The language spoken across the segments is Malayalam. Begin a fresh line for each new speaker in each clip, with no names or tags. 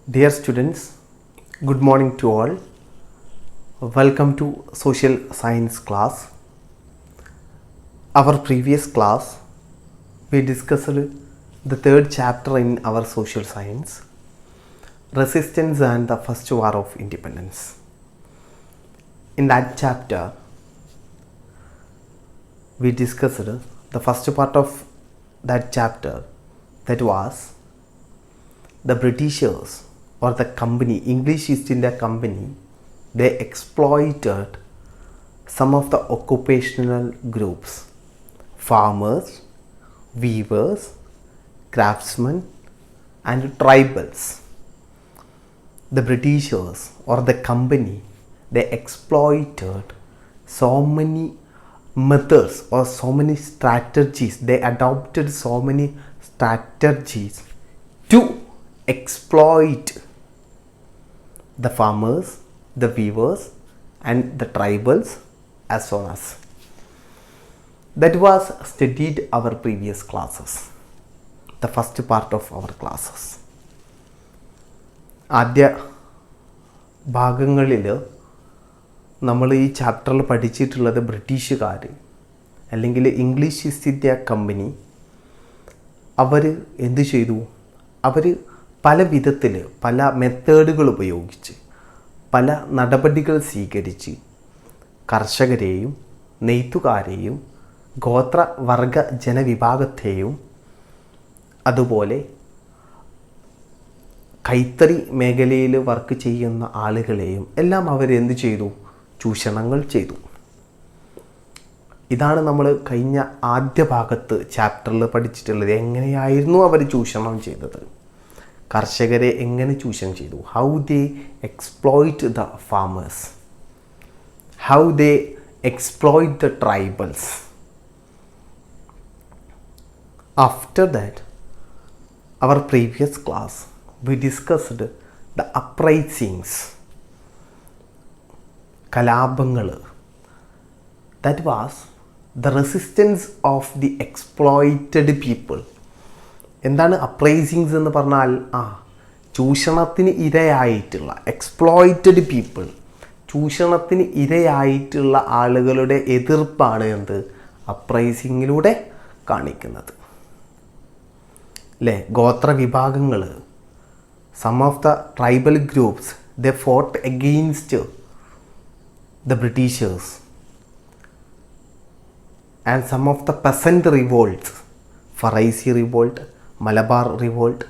Dear students, good morning to all. Welcome to Social Science class. Our previous class, we discussed the third chapter in our social science, Resistance and the First War of Independence. In that chapter, we discussed the first part of that chapter, that was the Britishers or the company, English East India Company, they exploited some of the occupational groups, farmers, weavers, craftsmen and tribals. The Britishers or the company, they exploited so many methods or so many strategies. They adopted so many strategies to exploit the farmers, the weavers and the tribals as well as. That was studied our previous classes, the first part of our classes. ആദ്യ ഭാഗങ്ങളിൽ നമ്മൾ ഈ ചാപ്റ്ററിൽ പഠിച്ചിട്ടുള്ളത് ബ്രിട്ടീഷുകാർ അല്ലെങ്കിൽ ഇംഗ്ലീഷ് ഈസ്റ്റ് ഇന്ത്യ കമ്പനി അവർ എന്ത് ചെയ്തു? അവർ പല വിധത്തിൽ പല മെത്തേഡുകൾ ഉപയോഗിച്ച് പല നടപടികൾ സ്വീകരിച്ച് കർഷകരെയും നെയ്ത്തുകാരെയും ഗോത്രവർഗ ജനവിഭാഗത്തെയും അതുപോലെ കൈത്തറി മേഖലയിൽ വർക്ക് ചെയ്യുന്ന ആളുകളെയും എല്ലാം അവരെന്ത് ചെയ്തു? ചൂഷണങ്ങൾ ചെയ്തു. ഇതാണ് നമ്മൾ കഴിഞ്ഞ ആദ്യ ഭാഗത്ത് ചാപ്റ്ററിൽ പഠിച്ചിട്ടുള്ളത്. എങ്ങനെയായിരുന്നു അവർ ചൂഷണം ചെയ്തത്? കർഷകരെ എങ്ങനെ ചൂഷണം ചെയ്തു? How they exploit the farmers, how they exploit the tribals. After that, our previous class, we discussed the uprisings, കലാപങ്ങൾ. That was the resistance of the exploited people. എന്താണ് അപ്രൈസിങ്സ് എന്ന് പറഞ്ഞാൽ? ചൂഷണത്തിന് ഇരയായിട്ടുള്ള എക്സ്പ്ലോയിറ്റഡ് പീപ്പിൾ, ചൂഷണത്തിന് ഇരയായിട്ടുള്ള ആളുകളുടെ എതിർപ്പാണ് എന്ത് അപ്രൈസിങ്ങിലൂടെ കാണിക്കുന്നത് അല്ലേ? ഗോത്ര വിഭാഗങ്ങൾ, some of the tribal groups, they fought against the Britishers and some of the peasant revolts, Faraizi revolt, Malabar revolt.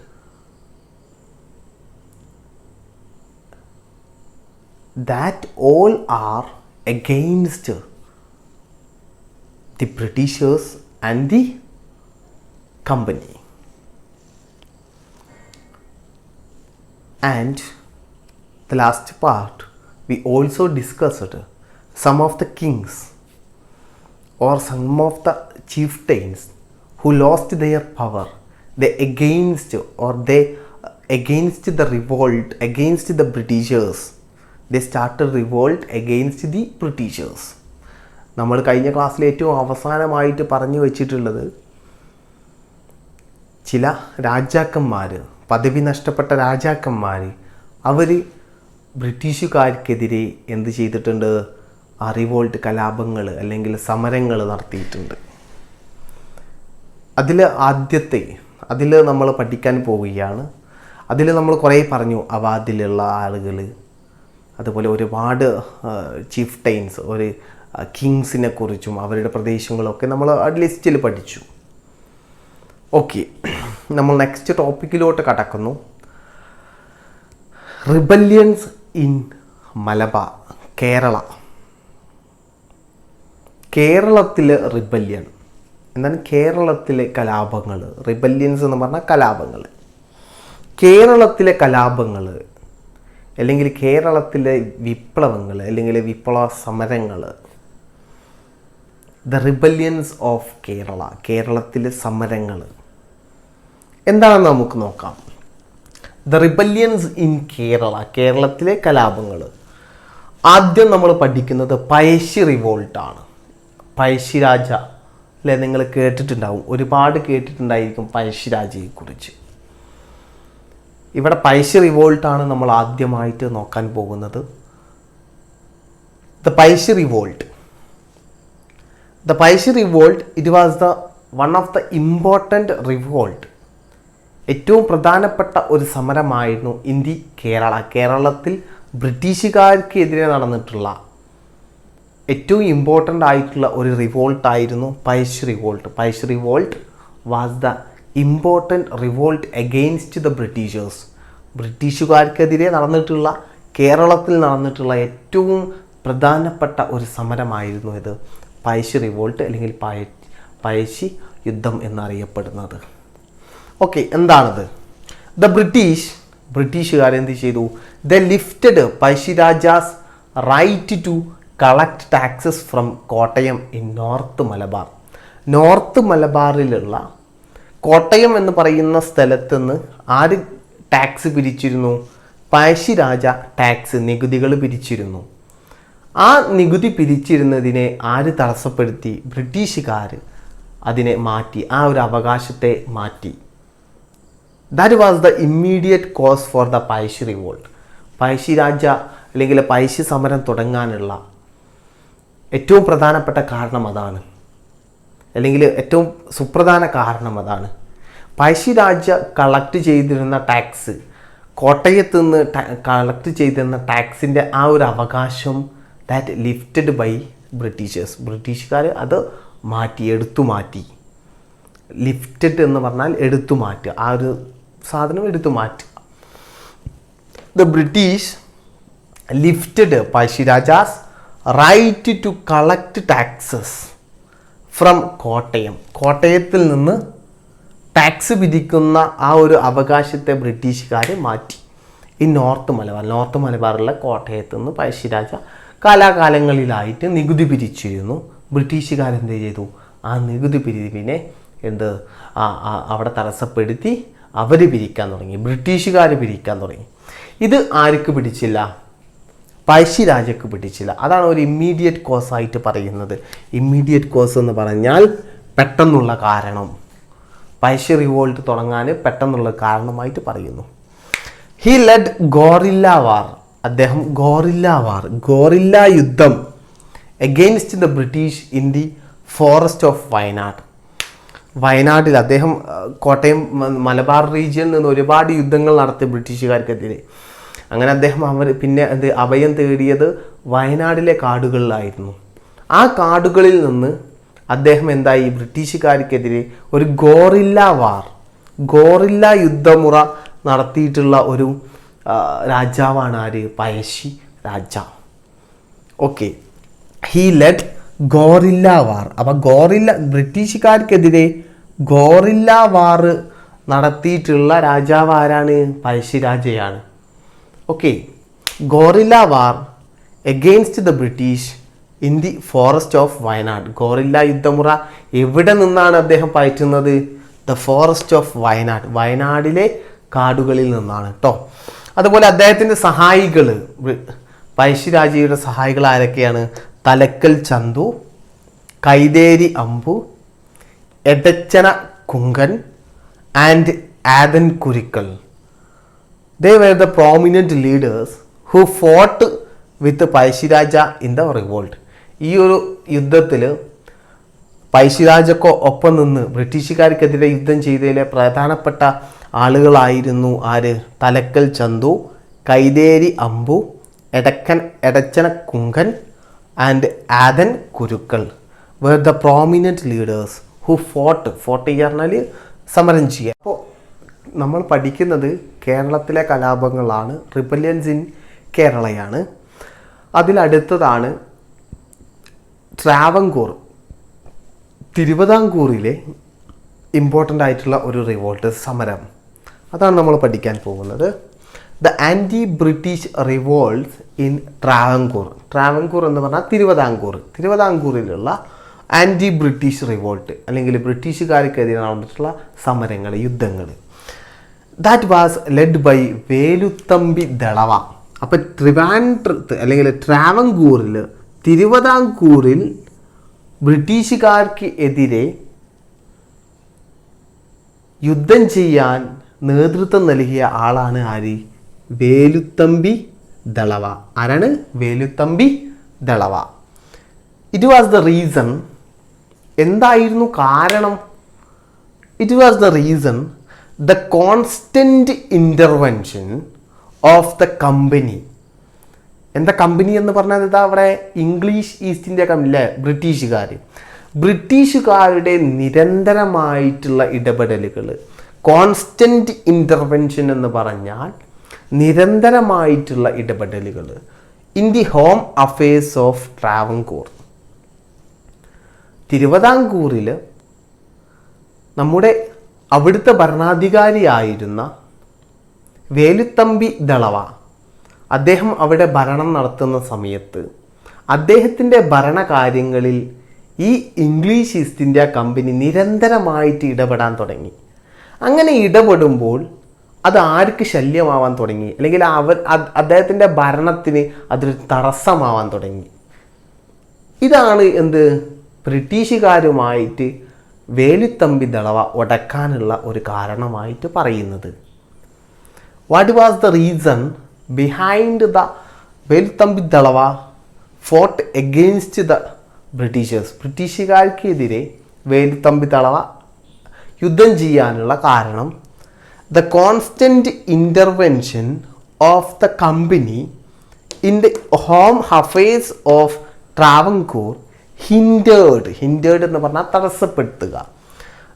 That all are against the Britishers and the company. And the last part, we also discussed some of the kings or some of the chieftains who lost their power. They against the revolt against the Britishers. They started revolt against the Britishers. നമ്മൾ കഴിഞ്ഞ ക്ലാസ്സിൽ ഏറ്റവും അവസാനമായിട്ട് പറഞ്ഞു വച്ചിട്ടുള്ളത് ചില രാജാക്കന്മാർ, പദവി നഷ്ടപ്പെട്ട രാജാക്കന്മാർ, അവർ ബ്രിട്ടീഷുകാർക്കെതിരെ എന്ത് ചെയ്തിട്ടുണ്ട്? റിവോൾട്ട്, കലാപങ്ങൾ അല്ലെങ്കിൽ സമരങ്ങൾ നടത്തിയിട്ടുണ്ട്. അതിൽ നമ്മൾ പഠിക്കാൻ പോവുകയാണ്. അതിൽ നമ്മൾ കുറേ പറഞ്ഞു. അവാദിലുള്ള ആളുകൾ, അതുപോലെ ഒരുപാട് ചീഫ് ടൈൻസ്, ഒരു കിങ്സിനെ കുറിച്ചും അവരുടെ പ്രദേശങ്ങളൊക്കെ നമ്മൾ ആ ലിസ്റ്റിൽ പഠിച്ചു. ഓക്കെ, നമ്മൾ നെക്സ്റ്റ് ടോപ്പിക്കിലോട്ട് കടക്കുന്നു. Rebellions in Malabar, Kerala. കേരളത്തിലെ റിബല്യൻ എന്താണ്? കേരളത്തിലെ കലാപങ്ങൾ. റിബല്യൻസ് എന്ന് പറഞ്ഞാൽ കലാപങ്ങൾ. കേരളത്തിലെ കലാപങ്ങൾ അല്ലെങ്കിൽ കേരളത്തിലെ വിപ്ലവങ്ങൾ അല്ലെങ്കിൽ വിപ്ലവ സമരങ്ങൾ. ദ റിബല്യൻസ് ഓഫ് കേരള, കേരളത്തിലെ സമരങ്ങൾ എന്താണെന്ന് നമുക്ക് നോക്കാം. ദ റിബല്യൻസ് ഇൻ കേരള, കേരളത്തിലെ കലാപങ്ങൾ. ആദ്യം നമ്മൾ പഠിക്കുന്നത് പഴശ്ശി റിവോൾട്ടാണ്. പഴശ്ശിരാജ അല്ലേ, നിങ്ങൾ കേട്ടിട്ടുണ്ടാവും, ഒരുപാട് കേട്ടിട്ടുണ്ടായിരിക്കും പഴശ്ശിരാജയെക്കുറിച്ച്. ഇവിടെ പഴശ്ശി റിവോൾട്ടാണ് നമ്മൾ ആദ്യമായിട്ട് നോക്കാൻ പോകുന്നത്. The Pazhassi revolt. The Pazhassi revolt it was the one of the important revolt. ഏറ്റവും പ്രധാനപ്പെട്ട ഒരു സമരമായിരുന്നു കേരളത്തിൽ ബ്രിട്ടീഷുകാർക്കെതിരെ നടന്നിട്ടുള്ള ഏറ്റവും ഇമ്പോർട്ടൻ്റ് ആയിട്ടുള്ള ഒരു റിവോൾട്ടായിരുന്നു Pazhassi revolt. Pazhassi revolt was the important revolt against the Britishers. ബ്രിട്ടീഷുകാർക്കെതിരെ നടന്നിട്ടുള്ള കേരളത്തിൽ നടന്നിട്ടുള്ള ഏറ്റവും പ്രധാനപ്പെട്ട ഒരു സമരമായിരുന്നു ഇത് പഴശ്ശി റിവോൾട്ട് അല്ലെങ്കിൽ പഴശ്ശി എന്നറിയപ്പെടുന്നത്. ഓക്കെ, എന്താണത്? ദ ബ്രിട്ടീഷുകാരെന്ത് ചെയ്തു? The lifted Pazhassi Raja's right to collect taxes from Kottayam in north Malabar. North മലബാറിലുള്ള Kottayam എന്ന് പറയുന്ന സ്ഥലത്ത് നിന്ന് ആര് ടാക്സ് പിരിച്ചിരുന്നു? പഴശ്ശിരാജ ടാക്സ്, നികുതികൾ പിരിച്ചിരുന്നു. ആ നികുതി പിരിച്ചിരുന്നതിനെ ആര് തടസ്സപ്പെടുത്തി? ബ്രിട്ടീഷുകാർ അതിനെ മാറ്റി, ആ ഒരു അവകാശത്തെ മാറ്റി. That was the immediate cause for the Pazhassi revolt. Pazhassi Raja അല്ലെങ്കിൽ പഴശ്ശി സമരം തുടങ്ങാനുള്ള ഏറ്റവും പ്രധാനപ്പെട്ട കാരണം അതാണ്, അല്ലെങ്കിൽ ഏറ്റവും സുപ്രധാന കാരണം അതാണ്. പഴശ്ശിരാജ കളക്ട് ചെയ്തിരുന്ന ടാക്സ്, കോട്ടയത്ത് നിന്ന് കളക്ട് ചെയ്തിരുന്ന ടാക്സിൻ്റെ ആ ഒരു അവകാശം ദാറ്റ് ലിഫ്റ്റഡ് ബൈ ബ്രിട്ടീഷേഴ്സ്. ബ്രിട്ടീഷുകാർ അത് എടുത്തു മാറ്റി. ലിഫ്റ്റഡ് എന്ന് പറഞ്ഞാൽ എടുത്തു മാറ്റുക, ആ ഒരു സാധനം എടുത്തു മാറ്റുക. The British lifted Pazhassi Raja's right to collect taxes from Kottayam. കോട്ടയത്തിൽ നിന്ന് ടാക്സ് വിധിക്കുന്ന ആ ഒരു അവകാശത്തെ ബ്രിട്ടീഷുകാർ മാറ്റി. ഈ നോർത്ത് മലബാറിലെ കോട്ടയത്ത് നിന്ന് പഴശ്ശിരാജ കാലാകാലങ്ങളിലായിട്ട് നികുതി പിരിച്ചിരുന്നു. ബ്രിട്ടീഷുകാരെന്ത് ചെയ്തു? ആ നികുതി പിരിവിനെ അവിടെ തടസ്സപ്പെടുത്തി അവർ പിരിക്കാൻ തുടങ്ങി, ബ്രിട്ടീഷുകാർ പിരിക്കാൻ തുടങ്ങി. ഇത് ആർക്ക് പിടിച്ചില്ല? പഴശ്ശിരാജയ്ക്ക് പിടിച്ചില്ല. അതാണ് ഒരു ഇമ്മീഡിയറ്റ് കോസ് ആയിട്ട് പറയുന്നത്. ഇമ്മീഡിയറ്റ് കോസ് എന്ന് പറഞ്ഞാൽ പെട്ടെന്നുള്ള കാരണം. പഴശ്ശി റിവോൾട്ട് തുടങ്ങാൻ പെട്ടെന്നുള്ള കാരണമായിട്ട് പറയുന്നു. ഹി ലെഡ് ഗോറില്ല വാർ. അദ്ദേഹം ഗോറില്ല യുദ്ധം against the British in the forest of Wayanad. വയനാട്ടിൽ അദ്ദേഹം കോട്ടയം മലബാർ റീജിയനിൽ നിന്ന് ഒരുപാട് യുദ്ധങ്ങൾ നടത്തി ബ്രിട്ടീഷുകാർക്കെതിരെ. അങ്ങനെ അദ്ദേഹം പിന്നെ അഭയം തേടിയത് വയനാടിലെ കാടുകളിലായിരുന്നു. ആ കാടുകളിൽ നിന്ന് അദ്ദേഹം എന്തായി? ബ്രിട്ടീഷുകാർക്കെതിരെ ഒരു ഗോറില്ല യുദ്ധമുറ നടത്തിയിട്ടുള്ള ഒരു രാജാവാണ് ആര്? പഴശ്ശി രാജാവ്. Okay, he led guerrilla war. അപ്പം ബ്രിട്ടീഷുകാർക്കെതിരെ ഗോറില്ല വാർ നടത്തിയിട്ടുള്ള രാജാവ് ആരാണ്? പഴശ്ശിരാജയാണ്. Okay, guerrilla war against the British in the forest of Wayanad. Guerrilla യുദ്ധമുറ എവിടെ നിന്നാണ് അദ്ദേഹം പയറ്റുന്നത്? ദ ഫോറസ്റ്റ് ഓഫ് വയനാട്, വയനാടിലെ കാടുകളിൽ നിന്നാണ് കേട്ടോ. അതുപോലെ അദ്ദേഹത്തിൻ്റെ സഹായികൾ, പഴശ്ശിരാജയുടെ സഹായികൾ ആരൊക്കെയാണ്? Thalakkal Chandu, Kaitheri Ambu, Edachena Kunkan and Athan Kurikkal. They were the prominent leaders who fought with Pazhassiraja in the revolt. ഈ ഒരു യുദ്ധത്തിൽ പഴശ്ശിരാജയ്ക്ക് ഒപ്പം നിന്ന് ബ്രിട്ടീഷുകാർക്കെതിരെ യുദ്ധം ചെയ്തതിലെ പ്രധാനപ്പെട്ട ആളുകളായിരുന്നു ആര്? തലക്കൽ ചന്തു, കൈതേരി അമ്പു, എടച്ചന കുങ്കൻ ആൻഡ് ആദൻ കുരുക്കൾ were the prominent leaders who fought പറഞ്ഞാൽ സമരം ചെയ്യുക. അപ്പോൾ നമ്മൾ പഠിക്കുന്നത് കേരളത്തിലെ കലാപങ്ങളാണ്, റിബല്യൻസ് ഇൻ കേരളയാണ്. അതിലടുത്തതാണ് ട്രാവൻകൂർ, തിരുവിതാംകൂറിലെ ഇമ്പോർട്ടൻ്റ് ആയിട്ടുള്ള ഒരു റിവോൾട്ട് സമരം. അതാണ് നമ്മൾ പഠിക്കാൻ പോകുന്നത്. The anti British revolts in Travancore എന്ന് പറഞ്ഞാൽ തിരുവിതാംകൂറിലുള്ള ആൻറ്റി ബ്രിട്ടീഷ് റിവോൾട്ട് അല്ലെങ്കിൽ ബ്രിട്ടീഷുകാർക്കെതിരെ നടന്നിട്ടുള്ള സമരങ്ങൾ, യുദ്ധങ്ങൾ. That was led by Velu Thampi Dalawa. അപ്പം ട്രിവാൻഡ്രത്ത് അല്ലെങ്കിൽ തിരുവിതാംകൂറിൽ ബ്രിട്ടീഷുകാർക്ക് എതിരെ യുദ്ധം ചെയ്യാൻ നേതൃത്വം നൽകിയ ആളാണ് ആര്? വേലുത്തമ്പി ദളവ. ആരാണ്? Velu Thampi Dalawa. It was the reason. എന്തായിരുന്നു കാരണം? It was the reason the constant intervention of the company. എന്താ കമ്പനി എന്ന് പറഞ്ഞാൽ ഇതാ അവിടെ ഇംഗ്ലീഷ് ഈസ്റ്റ് ഇന്ത്യ കമ്പനി അല്ലേ, ബ്രിട്ടീഷുകാരുടെ നിരന്തരമായിട്ടുള്ള ഇടപെടലുകൾ. കോൺസ്റ്റന്റ് ഇൻ്റർവെൻഷൻ എന്ന് പറഞ്ഞാൽ നിരന്തരമായിട്ടുള്ള ഇടപെടലുകൾ in the home affairs of Travancore. തിരുവിതാംകൂറിൽ നമ്മുടെ അവിടുത്തെ ഭരണാധികാരിയായിരുന്ന വേലുത്തമ്പി ദളവ, അദ്ദേഹം അവിടെ ഭരണം നടത്തുന്ന സമയത്ത് അദ്ദേഹത്തിൻ്റെ ഭരണകാര്യങ്ങളിൽ ഈ ഇംഗ്ലീഷ് ഈസ്റ്റ് ഇന്ത്യ കമ്പനി നിരന്തരമായിട്ട് ഇടപെടാൻ തുടങ്ങി. അങ്ങനെ ഇടപെടുമ്പോൾ അത് ആർക്ക് ശല്യമാവാൻ തുടങ്ങി, അല്ലെങ്കിൽ അദ്ദേഹത്തിൻ്റെ ഭരണത്തിന് അതൊരു തടസ്സമാവാൻ തുടങ്ങി. ഇതാണ് എന്ത് ബ്രിട്ടീഷുകാരുമായിട്ട് വേലുത്തമ്പി ദളവ ഉടക്കാനുള്ള ഒരു കാരണമായിട്ട് പറയുന്നത്. What was the reason behind the Velu Thampi Dalawa fought against the Britishers? ബ്രിട്ടീഷുകാർക്കെതിരെ വേലുത്തമ്പി ദളവ യുദ്ധം ചെയ്യാനുള്ള കാരണം the constant intervention of the company in the home affairs of Travancore hindered എന്ന് പറഞ്ഞാൽ തടസ്സപ്പെടുത്തുക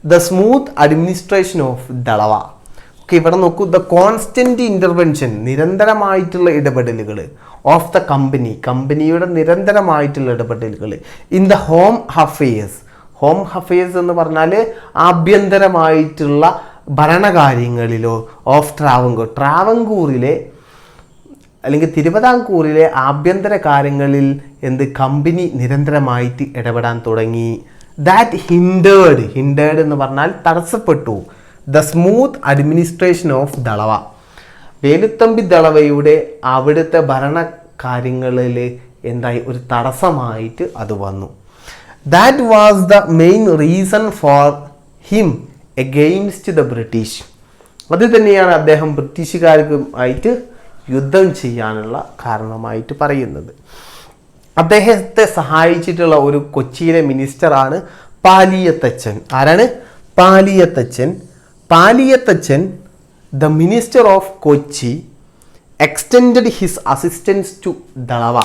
the smooth administration of Dalawa. Okay, ഇവിടെ നോക്കൂ, ദ കോൺസ്റ്റന്റ് ഇൻ്റർവെൻഷൻ നിരന്തരമായിട്ടുള്ള ഇടപെടലുകൾ ഓഫ് ദ കമ്പനിയുടെ നിരന്തരമായിട്ടുള്ള ഇടപെടലുകൾ ഇൻ ദ ഹോം അഫയേഴ്സ് എന്ന് പറഞ്ഞാൽ ആഭ്യന്തരമായിട്ടുള്ള ഭരണകാര്യങ്ങളിലോ ഓഫ് ട്രാവൻകൂറിലെ അല്ലെങ്കിൽ തിരുവിതാംകൂറിലെ ആഭ്യന്തര കാര്യങ്ങളിൽ കമ്പനി നിരന്തരമായിട്ട് ഇടപെടാൻ തുടങ്ങി. ദാറ്റ് ഹിൻഡേർഡ് എന്ന് പറഞ്ഞാൽ തടസ്സപ്പെട്ടു the smooth administration of Dalawa. Velu Thampi ദളവയുടെ അവിടുത്തെ ഭരണകാര്യങ്ങളിൽ ഒരു തടസ്സമായിട്ട് അത് വന്നു. That was the main reason for him against the British. അത് തന്നെയാണ് അദ്ദേഹം ബ്രിട്ടീഷുകാർക്കുമായിട്ട് യുദ്ധം ചെയ്യാനുള്ള കാരണമായിട്ട് പറയുന്നത്. അദ്ദേഹത്തെ സഹായിച്ചിട്ടുള്ള ഒരു കൊച്ചിയിലെ മിനിസ്റ്ററാണ് പാലിയത്തച്ചൻ. ആരാണ്? Paliath Achan the minister of Kochi extended his assistance to Dalawa.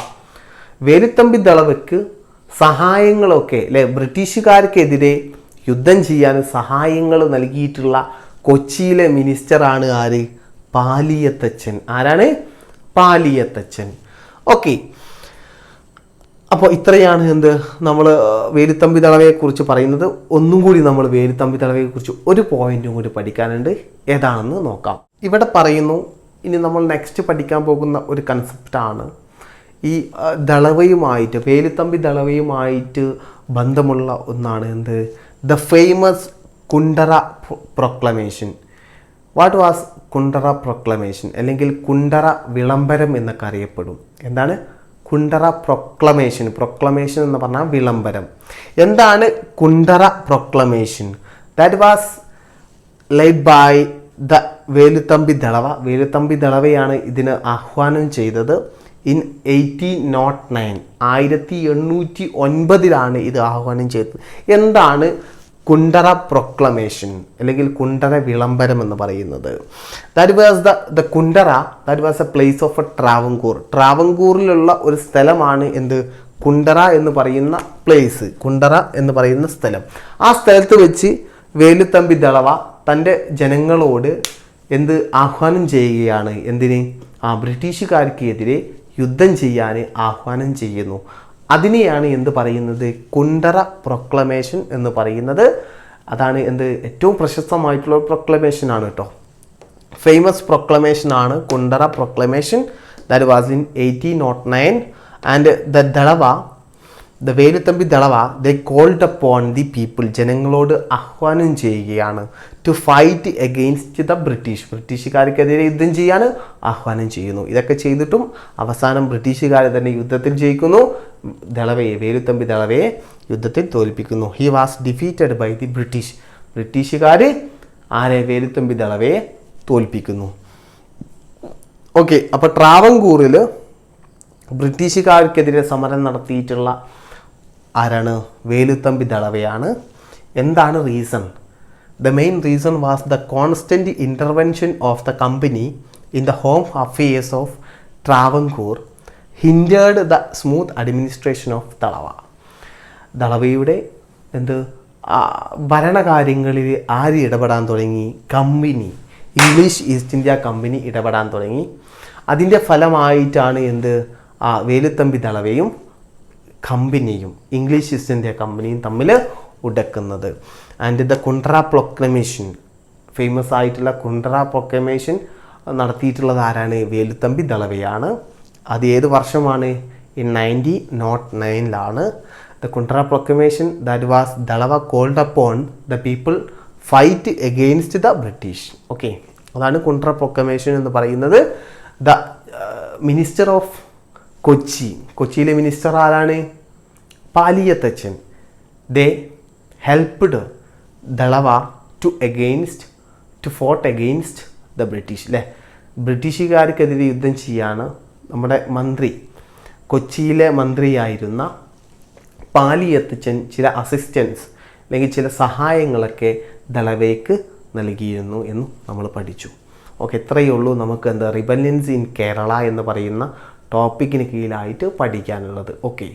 Velu Thampi ദളവയ്ക്ക് സഹായങ്ങളൊക്കെ ബ്രിട്ടീഷുകാർക്കെതിരെ യുദ്ധം ചെയ്യാൻ സഹായങ്ങൾ നൽകിയിട്ടുള്ള കൊച്ചിയിലെ മിനിസ്റ്ററാണ് ആര്? പാലിയത്തച്ചൻ. ആരാണ്? പാലിയത്തച്ചൻ. ഓക്കെ, അപ്പോൾ ഇത്രയാണ് നമ്മൾ വേലുത്തമ്പി ദളവയെക്കുറിച്ച് പറയുന്നത്. ഒന്നും കൂടി നമ്മൾ വേലുത്തമ്പി ദളവയെക്കുറിച്ച് ഒരു പോയിന്റും കൂടി പഠിക്കാനുണ്ട്. ഏതാണെന്ന് നോക്കാം. ഇവിടെ പറയുന്നു, ഇനി നമ്മൾ നെക്സ്റ്റ് പഠിക്കാൻ പോകുന്ന ഒരു കൺസെപ്റ്റാണ് ഈ ദളവയുമായിട്ട്, വേലുത്തമ്പി ദളവയുമായിട്ട് ബന്ധമുള്ള ഒന്നാണ് the famous Kundara proclamation. What was Kundara proclamation, അല്ലെങ്കിൽ കുണ്ടറ വിളംബരം എന്നൊക്കെ അറിയപ്പെടും. എന്താണ് കുണ്ടറ പ്രൊക്ലമേഷൻ? പ്രൊക്ലമേഷൻ എന്ന് പറഞ്ഞാൽ വിളംബരം. എന്താണ് Kundara proclamation? That was led by the Velu Thampi Dalawa. Velu Thampi ദളവയാണ് ഇതിന് ആഹ്വാനം ചെയ്തത്. ഇൻ 1809 1809 ഇത് ആഹ്വാനം ചെയ്തത്. എന്താണ് കുണ്ടറ പ്രൊക്ലമേഷൻ അല്ലെങ്കിൽ കുണ്ടറ വിളംബരം എന്ന് പറയുന്നത്? That was the Kundara, that was a place of a ട്രാവൻകൂറിലുള്ള ഒരു സ്ഥലമാണ് കുണ്ടറ എന്ന് പറയുന്ന പ്ലേസ്, കുണ്ടറ എന്ന് പറയുന്ന സ്ഥലം. ആ സ്ഥലത്ത് വെച്ച് വേലുത്തമ്പി ദളവ തൻ്റെ ജനങ്ങളോട് ആഹ്വാനം ചെയ്യുകയാണ്. ബ്രിട്ടീഷുകാർക്കെതിരെ യുദ്ധം ചെയ്യാൻ ആഹ്വാനം ചെയ്യുന്നു. അതിനെയാണ് പറയുന്നത്? കുണ്ടറ പ്രൊക്ലമേഷൻ എന്ന് പറയുന്നത്. അതാണ് ഏറ്റവും പ്രശസ്തമായിട്ടുള്ള പ്രൊക്ലമേഷൻ ആണ് കേട്ടോ. ഫേമസ് പ്രൊക്ലമേഷൻ ആണ് Kundara proclamation. That was in 1809 and the Velu Thampi Dalawa they called upon the people, ജനങ്ങളോട് ആഹ്വാനം ചെയ്യുകയാണ് ടു ഫൈറ്റ് എഗെയിൻസ്റ്റ് ദ ബ്രിട്ടീഷുകാർക്കെതിരെ യുദ്ധം ചെയ്യാൻ ആഹ്വാനം ചെയ്യുന്നു. ഇതൊക്കെ ചെയ്തിട്ടും അവസാനം ബ്രിട്ടീഷുകാർ തന്നെ യുദ്ധത്തിൽ ജയിക്കുന്നു. വേലുത്തമ്പി ദളവയെ യുദ്ധത്തിൽ തോൽപ്പിക്കുന്നു. He was defeated by the ബ്രിട്ടീഷുകാർ വേലുത്തമ്പി ദളവയെ തോൽപ്പിക്കുന്നു. ഓക്കെ, അപ്പോൾ ട്രാവൻകൂറിൽ ബ്രിട്ടീഷുകാർക്കെതിരെ സമരം നടത്തിയിട്ടുള്ള ആരാണ്? വേലുത്തമ്പി ദളവയാണ്. എന്താണ് reason? The main reason was the constant intervention of the company in the home affairs of Travancore hindered the smooth administration of Dalawa. ദളവയുടെ ഭരണകാര്യങ്ങളിൽ ആര് ഇടപെടാൻ തുടങ്ങി? Company, English East India company ഇടപെടാൻ തുടങ്ങി. അതിൻ്റെ ഫലമായിട്ടാണ് വേലുത്തമ്പി ദളവയും കമ്പനിയും ഇംഗ്ലീഷ് ഈസ്റ്റ് ഇന്ത്യ കമ്പനിയും തമ്മിൽ ഉടക്കുന്നത്. And the Kundara proclamation, famous ആയിട്ടുള്ള കുണ്ട്ര പ്രൊക്ലമേഷൻ നടത്തിയിട്ടുള്ളത് ആരാണ്? വേലുത്തമ്പി ദളവയാണ്. അത് ഏത് വർഷമാണ്? In 1909 the Kundara proclamation that was Dalawa called upon the people fight against the British. Okay, അതാണ് കുണ്ട്ര പ്രൊക്ലമേഷൻ എന്ന് പറയുന്നത്. ദ മിനിസ്റ്റർ ഓഫ് കൊച്ചിയിലെ മിനിസ്റ്റർ ആരാണ്? Paliath Achan. They helped Dalawa to fought against the British. അല്ലേ, ബ്രിട്ടീഷുകാർക്കെതിരെ യുദ്ധം ചെയ്യാണ് നമ്മുടെ മന്ത്രി, കൊച്ചിയിലെ മന്ത്രിയായിരുന്ന പാലിയത്തച്ചൻ ചില അസിസ്റ്റൻസ് അല്ലെങ്കിൽ ചില സഹായങ്ങളൊക്കെ ദളവയ്ക്ക് നൽകിയിരുന്നു എന്നും നമ്മൾ പഠിച്ചു. ഓക്കെ, ഇത്രയേ ഉള്ളൂ നമുക്ക് റിബല്യൻസ് ഇൻ കേരള എന്ന് പറയുന്ന ടോപ്പിക്കിന് കീഴിലായിട്ട് പഠിക്കാനുള്ളത്. ഓക്കെ.